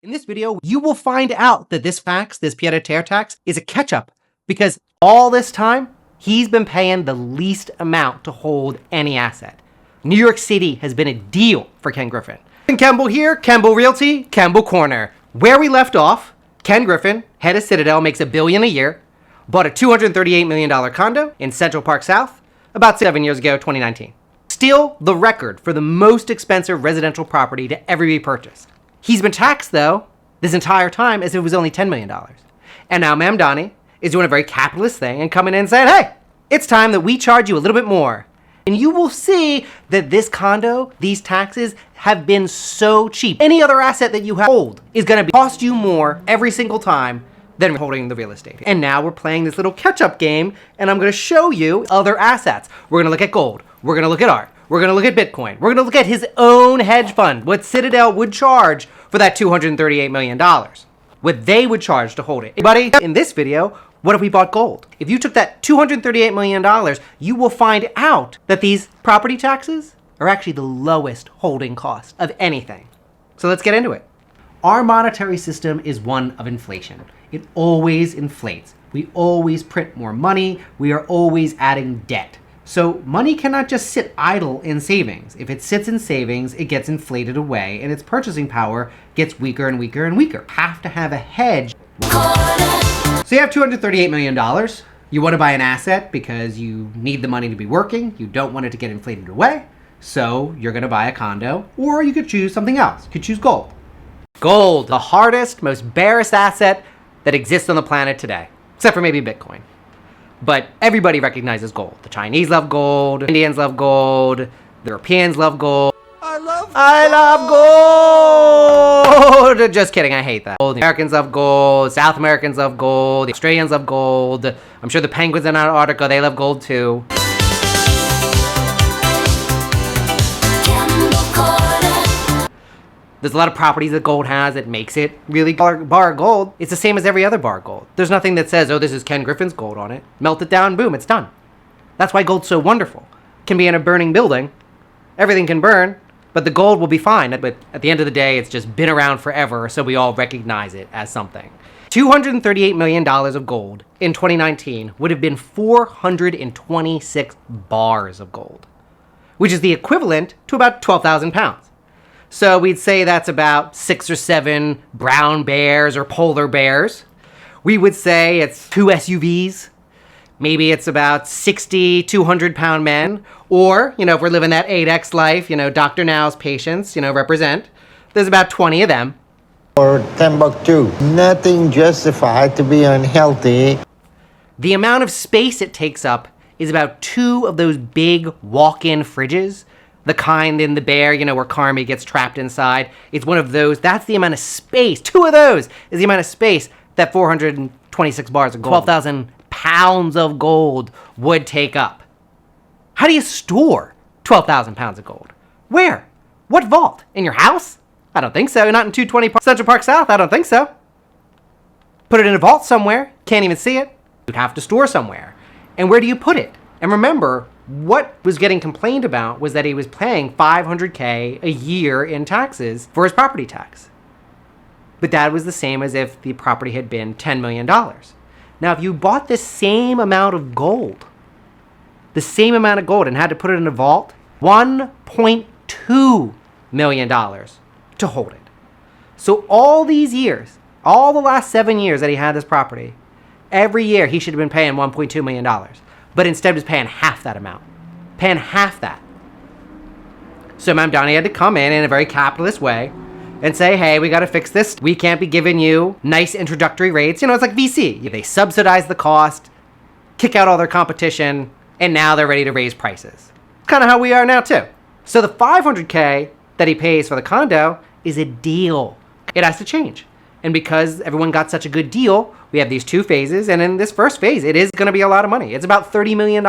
In this video, you will find out that this pied-à-terre tax, is a catch-up because all this time, he's been paying the least amount to hold any asset. New York City has been a deal for Ken Griffin. And Kemble here, Kemble Realty, Kemble Corner. Where we left off, Ken Griffin, head of Citadel, makes $1 billion a year, bought a $238 million condo in Central Park South about 7 years ago, 2019. Still the record for the most expensive residential property to ever be purchased. He's been taxed, though, this entire time as if it was only $10 million. And now Mamdani is doing a very capitalist thing and coming in and saying, hey, it's time that we charge you a little bit more. And you will see that this condo, these taxes, have been so cheap. Any other asset that you hold is going to cost you more every single time than holding the real estate. And now we're playing this little catch-up game, and I'm going to show you other assets. We're going to look at gold. We're going to look at art. We're going to look at Bitcoin. We're going to look at his own hedge fund, what Citadel would charge for that $238 million, what they would charge to hold it. Buddy, in this video, what if we bought gold? If you took that $238 million, you will find out that these property taxes are actually the lowest holding cost of anything. So let's get into it. Our monetary system is one of inflation. It always inflates. We always print more money. We are always adding debt. So money cannot just sit idle in savings. If it sits in savings, it gets inflated away and its purchasing power gets weaker and weaker and weaker. Have to have a hedge. So you have $238 million. You want to buy an asset because you need the money to be working. You don't want it to get inflated away. So you're going to buy a condo, or you could choose something else. You could choose gold. Gold, the hardest, most barest asset that exists on the planet today, except for maybe Bitcoin. But everybody recognizes gold. The Chinese love gold, Indians love gold, the Europeans love gold. I love gold! Just kidding, I hate that. The Americans love gold, South Americans love gold, the Australians love gold. I'm sure the penguins in Antarctica, they love gold too. There's a lot of properties that gold has that makes it really bar gold. It's the same as every other bar gold. There's nothing that says, oh, this is Ken Griffin's gold on it. Melt it down, boom, it's done. That's why gold's so wonderful. It can be in a burning building. Everything can burn, but the gold will be fine. But at the end of the day, it's just been around forever, so we all recognize it as something. $238 million of gold in 2019 would have been 426 bars of gold, which is the equivalent to about 12,000 pounds. So we'd say that's about 6 or 7 brown bears or polar bears. We would say it's 2 SUVs. Maybe it's about 60, 200-pound men. Or, if we're living that 8X life, Dr. Now's patients, represent. There's about 20 of them. Or Timbuktu. Nothing justified to be unhealthy. The amount of space it takes up is about 2 of those big walk-in fridges. The kind in the bear, where Carmi gets trapped inside. It's one of those. That's the amount of space. 2 of those is the amount of space that 426 bars of gold, 12,000 pounds of gold would take up. How do you store 12,000 pounds of gold? Where? What vault? In your house? I don't think so. Not in 220 Central Park South. I don't think so. Put it in a vault somewhere. Can't even see it. You'd have to store somewhere. And where do you put it? And remember, what was getting complained about was that he was paying $500K a year in taxes for his property tax. But that was the same as if the property had been $10 million. Now, if you bought the same amount of gold, and had to put it in a vault, $1.2 million to hold it. So all these years, all the last 7 years that he had this property, every year he should have been paying $1.2 million. But instead was paying half that amount. Paying half that. So Mamdani had to come in a very capitalist way and say, hey, we got to fix this. We can't be giving you nice introductory rates. It's like VC. They subsidize the cost, kick out all their competition, and now they're ready to raise prices. Kind of how we are now too. So the $500K that he pays for the condo is a deal. It has to change. And because everyone got such a good deal, we have these 2 phases. And in this first phase, it is going to be a lot of money. It's about $30 million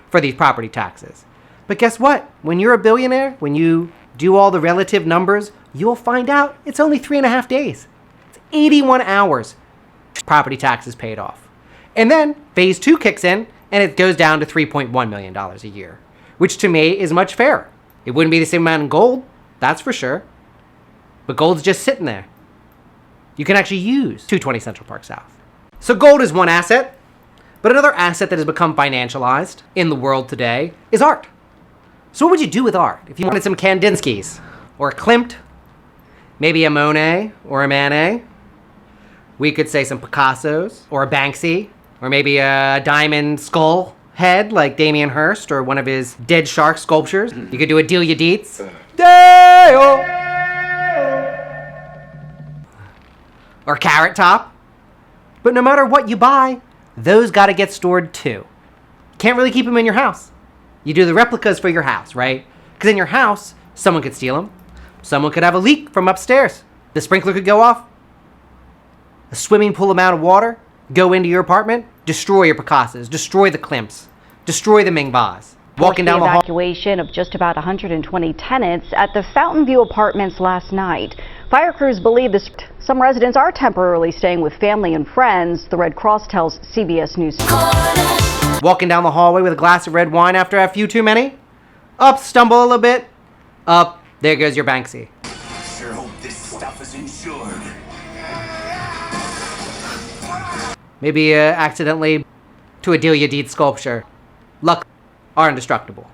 for these property taxes. But guess what? When you're a billionaire, when you do all the relative numbers, you'll find out it's only 3.5 days. It's 81 hours. Property taxes paid off. And then phase 2 kicks in and it goes down to $3.1 million a year, which to me is much fairer. It wouldn't be the same amount in gold, that's for sure. But gold's just sitting there. you can actually use 220 Central Park South. So gold is one asset, but another asset that has become financialized in the world today is art. So what would you do with art? If you wanted some Kandinskis, or a Klimt, maybe a Monet, or a Manet, we could say some Picassos, or a Banksy, or maybe a diamond skull head like Damien Hirst, or one of his dead shark sculptures. You could do a Delia Dietz. Deo! Or Carrot Top. But no matter what you buy, those gotta get stored too. Can't really keep them in your house. You do the replicas for your house, right? Because in your house, someone could steal them. Someone could have a leak from upstairs. The sprinkler could go off. A swimming pool amount of water go into your apartment, destroy your Picassos, destroy the Klimts, destroy the Mingbas. Walking down the hall. Evacuation of just about 120 tenants at the Fountain View Apartments last night. Fire crews believe some residents are temporarily staying with family and friends. The Red Cross tells CBS News. Walking down the hallway with a glass of red wine after a few too many. Up, stumble a little bit. Up, there goes your Banksy. Sure hope this stuff is insured. Maybe accidentally to a Delia Dietz sculpture. Luck are indestructible,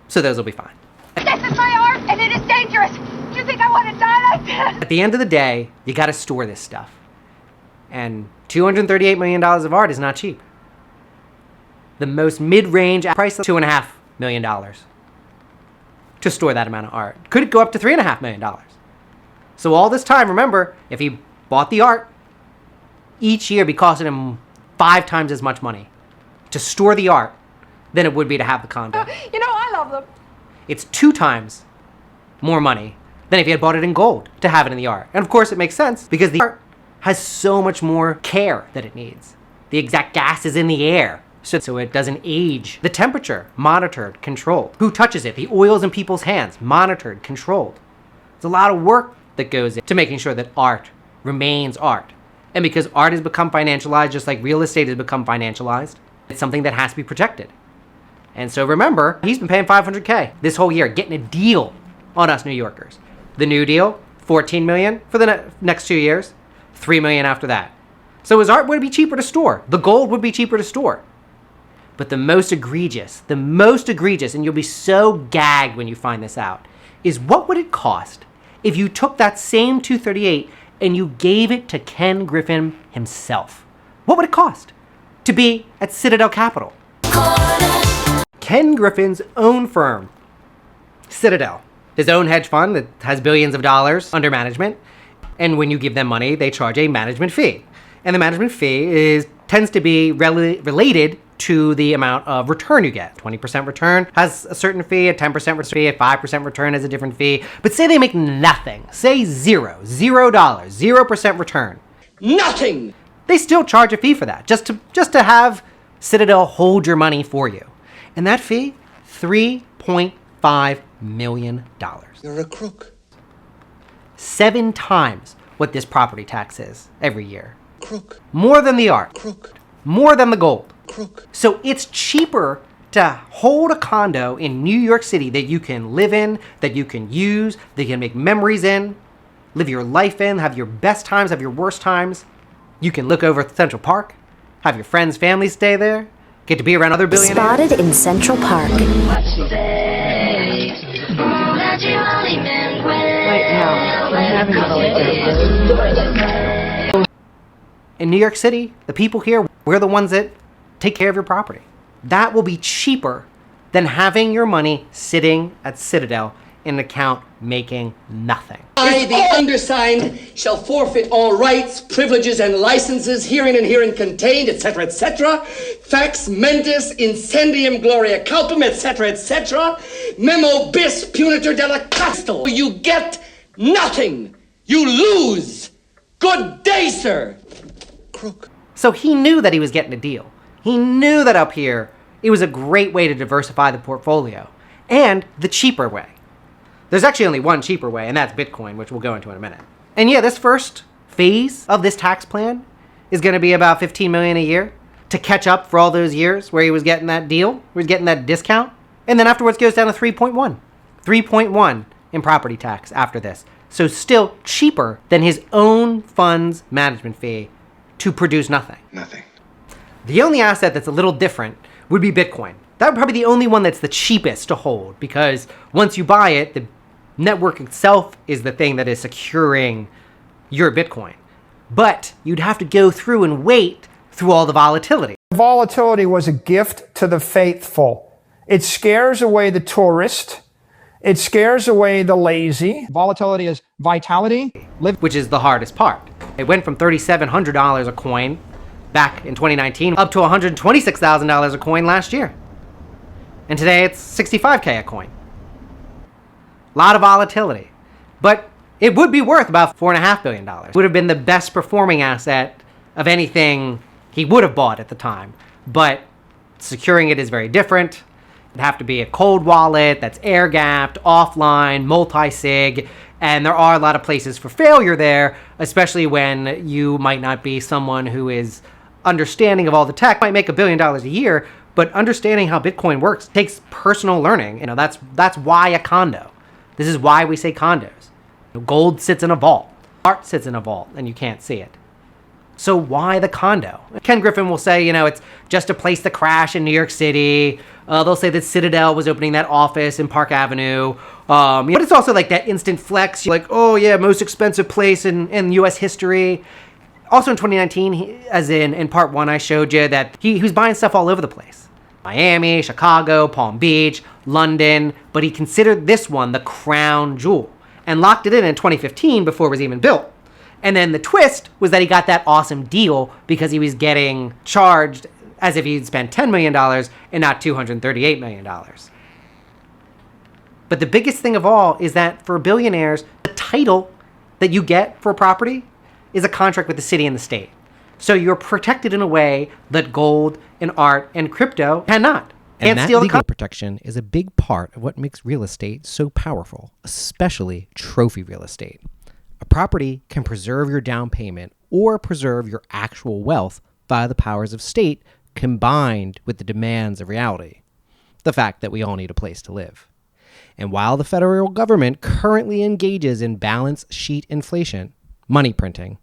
so those will be fine. This is my art, and it is dangerous. Do you think I want to die like this? At the end of the day, you got to store this stuff. And $238 million of art is not cheap. The most mid-range price of $2.5 million to store that amount of art. Could it go up to $3.5 million? So all this time, remember, if he bought the art, each year be costing him 5 times as much money to store the art than it would be to have the condo. You know, I love them. It's 2 times more money than if he had bought it in gold to have it in the art. And of course it makes sense because the art has so much more care that it needs. The exact gas is in the air, so it doesn't age. The temperature, monitored, controlled. Who touches it? The oils in people's hands, monitored, controlled. There's a lot of work that goes into making sure that art remains art. And because art has become financialized, just like real estate has become financialized, it's something that has to be protected. And so remember, he's been paying $500K this whole year, getting a deal on us New Yorkers. The new deal, $14 million for the next 2 years, $3 million after that. So his art would be cheaper to store. The gold would be cheaper to store. But the most egregious, and you'll be so gagged when you find this out, is what would it cost if you took that same 238 and you gave it to Ken Griffin himself? What would it cost to be at Citadel Capital? Ken Griffin's own firm, Citadel, his own hedge fund that has billions of dollars under management. And when you give them money, they charge a management fee. And the management fee tends to be related to the amount of return you get. 20% return has a certain fee, a 10% fee, a 5% return has a different fee. But say they make nothing, say $0, 0% return. Nothing! They still charge a fee for that, just to have Citadel hold your money for you. And that fee, $3.5 million. You're a crook. 7 times what this property tax is every year. Crook. More than the art. Crook. More than the gold. Crook. So it's cheaper to hold a condo in New York City that you can live in, that you can use, that you can make memories in, live your life in, have your best times, have your worst times. You can look over at Central Park, have your friends, family stay there, get to be around other billionaires. Spotted in Central Park. Right now, I'm having a In New York City, the people here, we're the ones that take care of your property. That will be cheaper than having your money sitting at Citadel in an account making nothing. I, the undersigned, shall forfeit all rights, privileges, and licenses herein and herein contained, etc., etc. Fax mentis incendium gloria culpum, etc., etc. Memo bis punitor della castel. You get nothing. You lose. Good day, sir. Crook. So he knew that he was getting a deal. He knew that up here, it was a great way to diversify the portfolio, and the cheaper way. There's actually only one cheaper way, and that's Bitcoin, which we'll go into in a minute. And yeah, this first phase of this tax plan is going to be about $15 million a year to catch up for all those years where he was getting that deal, where he was getting that discount. And then afterwards goes down to 3.1. 3.1 in property tax after this. So still cheaper than his own fund's management fee to produce nothing. Nothing. The only asset that's a little different would be Bitcoin. That would probably be the only one that's the cheapest to hold, because once you buy it, the network itself is the thing that is securing your Bitcoin. But you'd have to go through and wait through all the volatility. Volatility was a gift to the faithful. It scares away the tourist. It scares away the lazy. Volatility is vitality. Which is the hardest part. It went from $3,700 a coin back in 2019 up to $126,000 a coin last year. And today it's $65K a coin. A lot of volatility. But it would be worth about $4.5 billion. It would have been the best performing asset of anything he would have bought at the time. But securing it is very different. It'd have to be a cold wallet that's air-gapped, offline, multi-sig, and there are a lot of places for failure there, especially when you might not be someone who is understanding of all the tech. Might make $1 billion a year, but understanding how Bitcoin works takes personal learning. You know, that's why a condo. This is why we say condos. Gold sits in a vault. Art sits in a vault, and you can't see it. So why the condo? Ken Griffin will say, you know, it's just a place to crash in New York City. They'll say that Citadel was opening that office in Park Avenue. But it's also like that instant flex. You're like, oh yeah, most expensive place in U.S. history. Also in 2019, as in part one, I showed you that he was buying stuff all over the place. Miami, Chicago, Palm Beach, London. But he considered this one the crown jewel and locked it in 2015 before it was even built. And then the twist was that he got that awesome deal because he was getting charged as if he'd spent $10 million and not $238 million. But the biggest thing of all is that for billionaires, the title that you get for a property is a contract with the city and the state. So you're protected in a way that gold and art and crypto cannot. And that legal protection is a big part of what makes real estate so powerful, especially trophy real estate. A property can preserve your down payment or preserve your actual wealth via the powers of state combined with the demands of reality. The fact that we all need a place to live. And while the federal government currently engages in balance sheet inflation, money printing,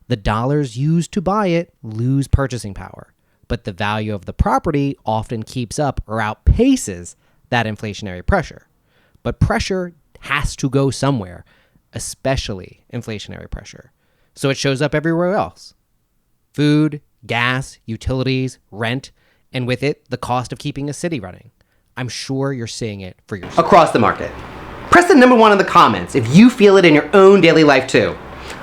the dollars used to buy it lose purchasing power. But the value of the property often keeps up or outpaces that inflationary pressure. But pressure has to go somewhere, especially inflationary pressure. So it shows up everywhere else. Food, gas, utilities, rent, and with it, the cost of keeping a city running. I'm sure you're seeing it for yourself. Across the market. Press the number 1 in the comments if you feel it in your own daily life too.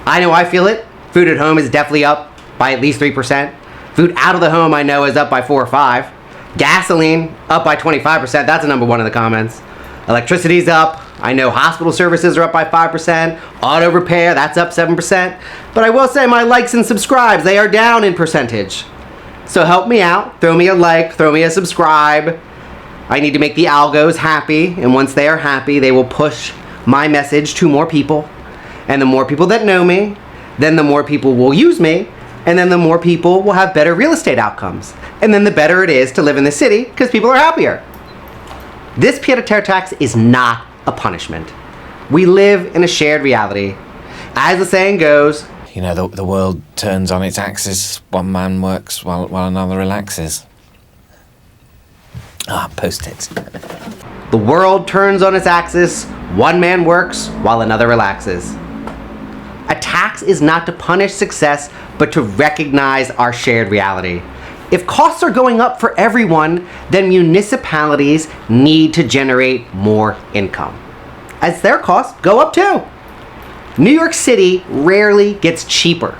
I know I feel it. Food at home is definitely up by at least 3%. Food out of the home I know is up by 4 or 5. Gasoline up by 25%. That's a number 1 in the comments. Electricity's up. I know hospital services are up by 5%. Auto repair, that's up 7%. But I will say my likes and subscribes, they are down in percentage. So help me out. Throw me a like, throw me a subscribe. I need to make the algos happy. And once they are happy, they will push my message to more people. And the more people that know me, then the more people will use me. And then the more people will have better real estate outcomes. And then the better it is to live in the city because people are happier. This pied-à-terre tax is not a punishment. We live in a shared reality. As the saying goes, you know, the world turns on its axis. One man works while another relaxes. Post-its. The world turns on its axis. One man works while another relaxes. A tax is not to punish success, but to recognize our shared reality. If costs are going up for everyone, then municipalities need to generate more income, as their costs go up too. New York City rarely gets cheaper.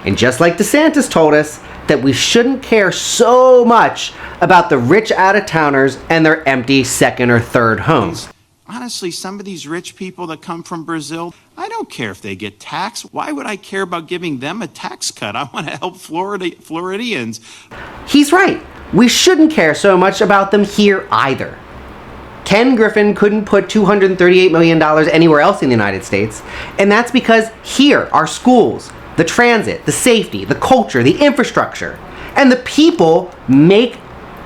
And just like DeSantis told us that we shouldn't care so much about the rich out-of-towners and their empty second or third homes. Honestly, some of these rich people that come from Brazil, I don't care if they get taxed. Why would I care about giving them a tax cut? I want to help Floridians. He's right. We shouldn't care so much about them here either. Ken Griffin couldn't put $238 million anywhere else in the United States, and that's because here, our schools, the transit, the safety, the culture, the infrastructure, and the people make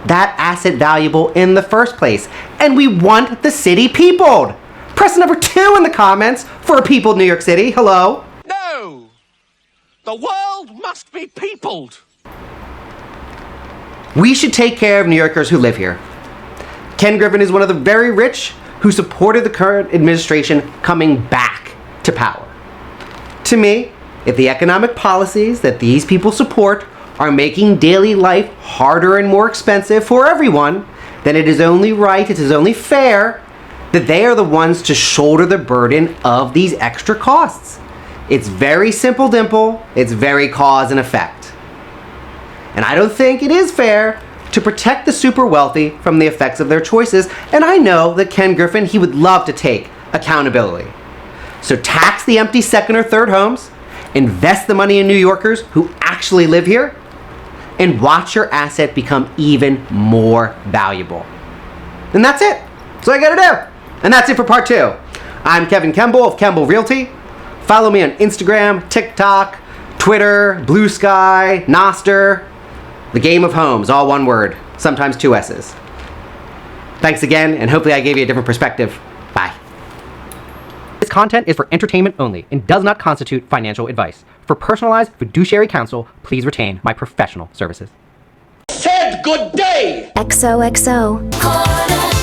that asset valuable in the first place. And we want the city peopled. Press number 2 in the comments for people of New York City. Hello. No! The world must be peopled! We should take care of New Yorkers who live here. Ken Griffin is one of the very rich who supported the current administration coming back to power. To me, if the economic policies that these people support are making daily life harder and more expensive for everyone, then it is only right, it is only fair that they are the ones to shoulder the burden of these extra costs. It's very simple, dimple. It's very cause and effect. And I don't think it is fair to protect the super wealthy from the effects of their choices. And I know that Ken Griffin, he would love to take accountability. So tax the empty second or third homes, invest the money in New Yorkers who actually live here, and watch your asset become even more valuable. And that's it. That's all I gotta do. And that's it for part 2. I'm Kevin Kemble of Kemble Realty. Follow me on Instagram, TikTok, Twitter, Blue Sky, Noster. The Game of Homes, all one word, sometimes 2 S's. Thanks again, and hopefully I gave you a different perspective. Bye. This content is for entertainment only and does not constitute financial advice. For personalized fiduciary counsel, please retain my professional services. Said good day! XOXO.